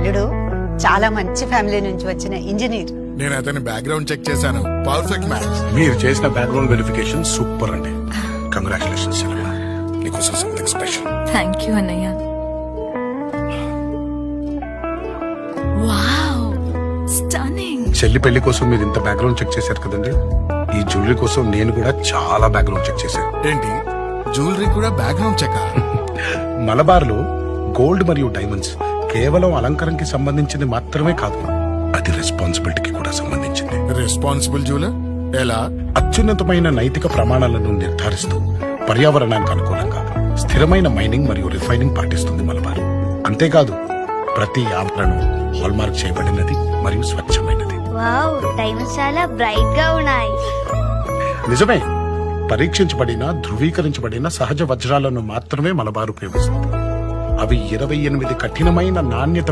అల్లుడు చాలా మంచి ఫ్యామిలీ నుంచి వచ్చిన ఇంజనీర్. నేను అతని బ్యాక్గ్రౌండ్ చెక్ చేశాను, పర్ఫెక్ట్ మ్యాచ్. మీరు చేసిన బ్యాక్గ్రౌండ్ వెరిఫికేషన్ సూపర్ అండి. కంగ్రాచులేషన్స్ చెల్లెమ్మ, నీకోసం సంథింగ్ స్పెషల్. థ్యాంక్ యూ అన్నయ్య. Wow, stunning. చెల్లి పెళ్లి కోసం మీరు ఇంత బ్యాక్గ్రౌండ్ చెక్ చేశారు కదండి, ఈ జ్యువెలరీ కోసం నేను కూడా చాలా బ్యాక్గ్రౌండ్ చెక్ చేశాను. ఏంటి, జ్యువెలరీ కూడా బ్యాక్గ్రౌండ్ చెక్? మలబార్ లో గోల్డ్ మరియు డైమండ్స్ కేవలం అలంకరణకి సంబంధించింది మాత్రమే కాదు, అది రెస్పాన్సిబిలిటీకి కూడా సంబంధించింది. రెస్పాన్సిబుల్ జ్యువెలర్ ఎలా? అత్యున్నతమైన నైతిక ప్రమాణాలను నిర్ధారిస్తూ పర్యావరణానికి అనుకూలంగా స్థిరమైన మైనింగ్ మరియు రిఫైనింగ్ పాటిస్తుంది మలబార్. అంతేకాదు, ప్రతి ఆభరణం హాల్మార్క్ చేయబడినది మరియు స్వచ్ఛమైనది. వావ్, డైమండ్స్ చాలా బ్రైట్ గా ఉన్నాయి. నిజమే, పరీక్షించబడిన ధృవీకరించబడిన సహజ వజ్రాలను మాత్రమే మలబార్ ఉపయోగిస్తుంది. అవి 28 కఠినమైన నాణ్యత